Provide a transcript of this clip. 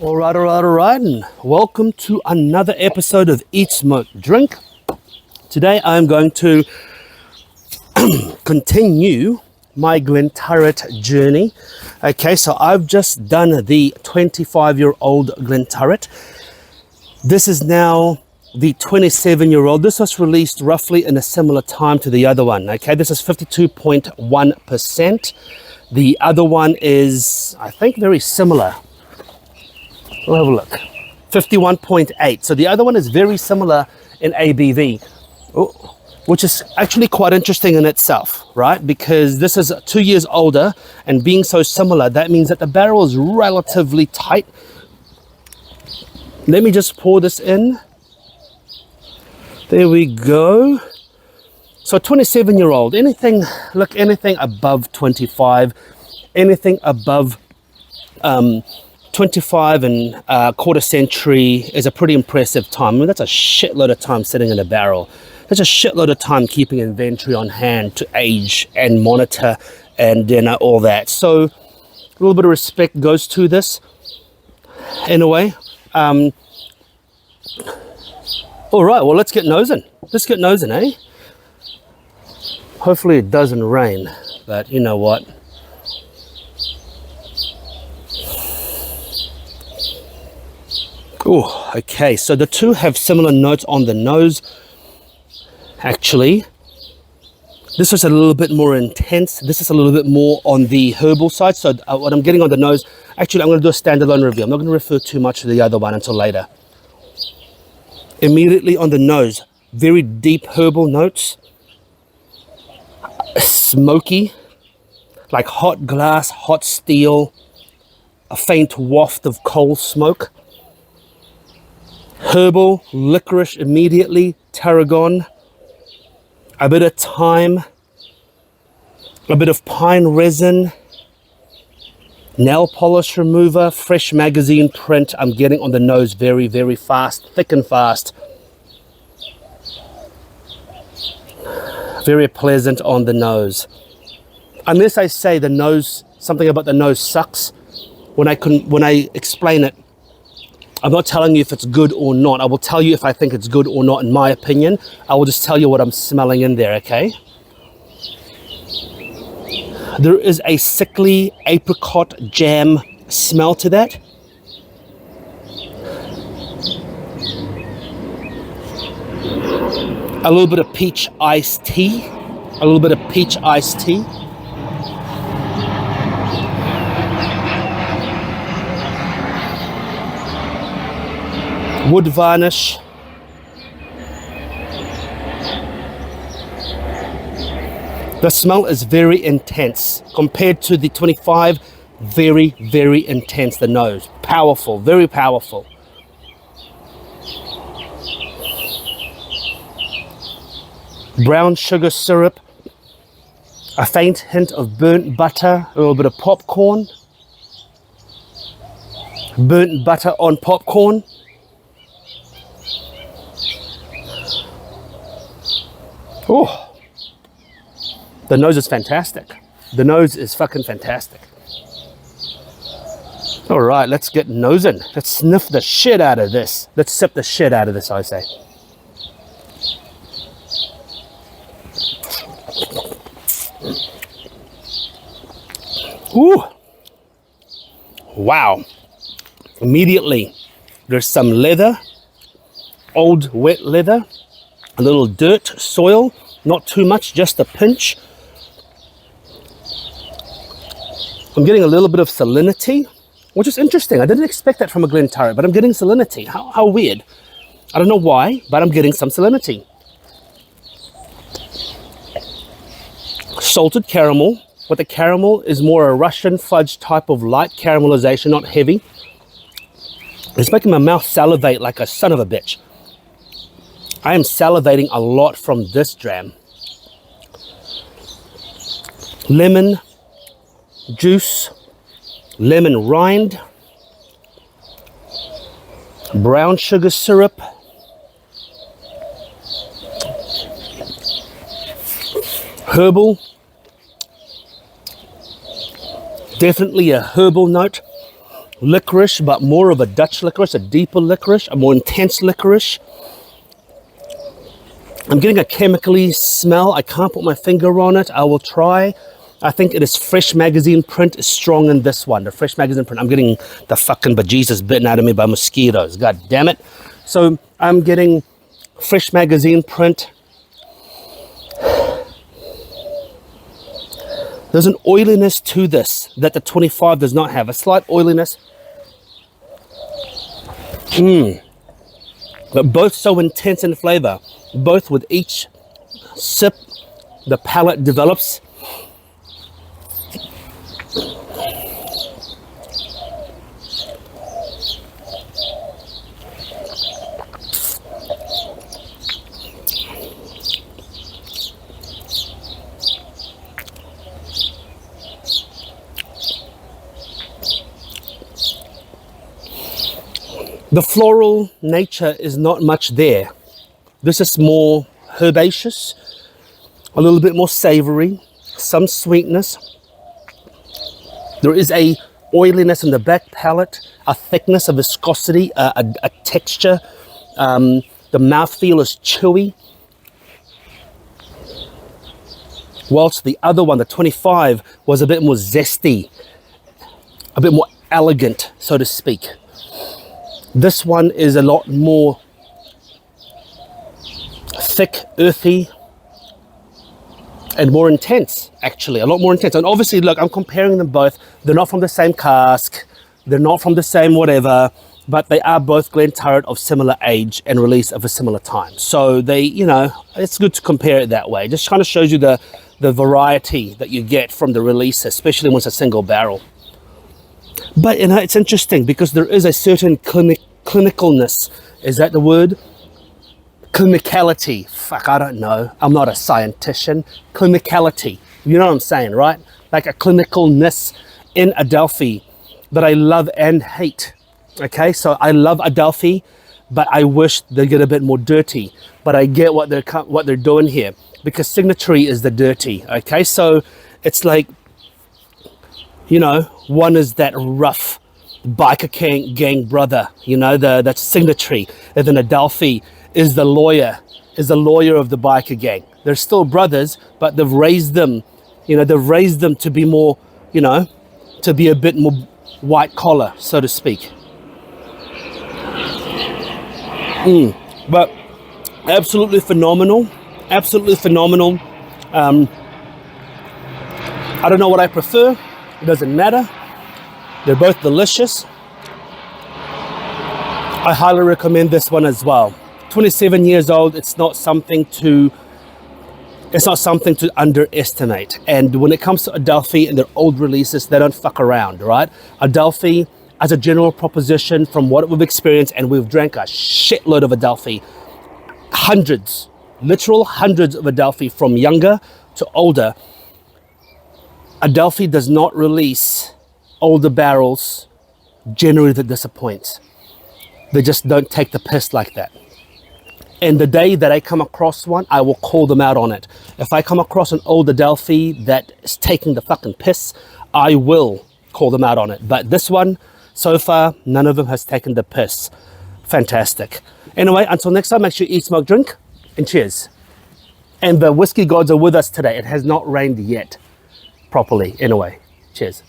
All right, and welcome to another episode of Eat, Smoke, Drink. Today I'm going to continue my Glenturret journey. Okay, so I've just done the 25-year-old Glenturret. This is now the 27-year-old. This was released roughly in a similar time to the other one. Okay, this is 52.1%. The other one is, I think, very similar. We'll have a look. 51.8. So the other one is very similar in ABV, which is actually quite interesting in itself, right? Because this is 2 years older, and being so similar, that means that the barrel is relatively tight. Let me just pour this in. There we go. So 27-year-old, anything above 25, anything above 25 and a quarter century is a pretty impressive time. I mean, that's a shitload of time sitting in a barrel. That's a shitload of time keeping inventory on hand to age and monitor and all that. So a little bit of respect goes to this in a way. All right, well, let's get nosing. Let's get nosing, eh? Hopefully it doesn't rain, but you know what? Oh, okay, so the two have similar notes on the nose. Actually, this is a little bit more intense. This is a little bit more on the herbal side. So what I'm getting on the nose, actually, I'm going to do a standalone review. I'm not going to refer too much to the other one until later. Immediately on the nose, very deep herbal notes. Smoky, like hot glass, hot steel, a faint waft of coal smoke. Herbal, licorice immediately, tarragon, a bit of thyme, a bit of pine resin, nail polish remover, fresh magazine print. I'm getting on the nose very, very fast, thick and fast. Very pleasant on the nose. Unless I say the nose, something about the nose sucks, when I explain it, I'm not telling you if it's good or not. I will tell you if I think it's good or not, in my opinion. I will just tell you what I'm smelling in there, okay? There is a sickly apricot jam smell to that. A little bit of peach iced tea. A little bit of peach iced tea. Wood varnish. The smell is very intense compared to the 25. Very, very intense. The nose, powerful, very powerful. Brown sugar syrup, a faint hint of burnt butter, a little bit of popcorn. Burnt butter on popcorn. Oh, the nose is fantastic. The nose is fucking fantastic. All right, let's get nosing. Let's sniff the shit out of this. Let's sip the shit out of this, I say. Ooh. Wow. Immediately, there's some leather, old wet leather. A little dirt, soil, not too much, just a pinch. I'm getting a little bit of salinity, which is interesting. I didn't expect that from a Glenturret, but I'm getting salinity. How weird. I don't know why, but I'm getting some salinity. Salted caramel, but the caramel is more a Russian fudge type of light caramelization, not heavy. It's making my mouth salivate like a son of a bitch. I am salivating a lot from this dram. Lemon juice, lemon rind, brown sugar syrup, herbal, definitely a herbal note. licorice, but more of a Dutch licorice, a deeper licorice, a more intense licorice. I'm getting a chemically smell. I can't put my finger on it. I will try. I think it is Fresh Magazine print is strong in this one. The Fresh Magazine print. I'm getting the fucking bejesus bitten out of me by mosquitoes. God damn it. So I'm getting Fresh Magazine print. There's an oiliness to this that the 25 does not have. A slight oiliness. But both so intense in flavor. Both with each sip, the palate develops. The floral nature is not much there. This is more herbaceous, a little bit more savory, some sweetness. There is a oiliness in the back palate, a thickness, a viscosity, a texture. The mouthfeel is chewy. Whilst the other one, the 25, was a bit more zesty, a bit more elegant, so to speak. This one is a lot more thick, earthy, and more intense, actually, a lot more intense. And obviously, look, I'm comparing them both. They're not from the same cask, they're not from the same whatever, but they are both Glenturret of similar age and release of a similar time. So they, you know, it's good to compare it that way. It just kind of shows you the variety that you get from the release, especially when it's a single barrel. But, you know, it's interesting because there is a certain clinicalness. Is that the word? Clinicality. Fuck, I don't know. I'm not a scientician. Clinicality. You know what I'm saying, right? Like a clinicalness in Adelphi that I love and hate. Okay, so I love Adelphi, but I wish they get a bit more dirty. But I get what they're doing here because signatory is the dirty. Okay, so it's like, you know, one is that rough biker gang brother, you know, that's signatory, and then Adelphi is the lawyer of the biker gang. They're still brothers, but they've raised them, you know, they've raised them to be more, you know, to be a bit more white collar, so to speak. But absolutely phenomenal, absolutely phenomenal. I don't know what I prefer. It doesn't matter. They're both delicious. I highly recommend this one as well. 27 years old. It's not something to underestimate. And when it comes to Adelphi and their old releases, they don't fuck around, right? Adelphi, as a general proposition, from what we've experienced, and we've drank a shitload of Adelphi, hundreds, literal hundreds of Adelphi from younger to older. Adelphi does not release older barrels generally that disappoints. They just don't take the piss like that. And the day that I come across one, I will call them out on it. If I come across an old Adelphi that is taking the fucking piss, I will call them out on it. But this one, so far, none of them has taken the piss. Fantastic. Anyway, until next time, make sure you eat, smoke, drink, and cheers. And the whiskey gods are with us today. It has not rained yet properly. Anyway, cheers.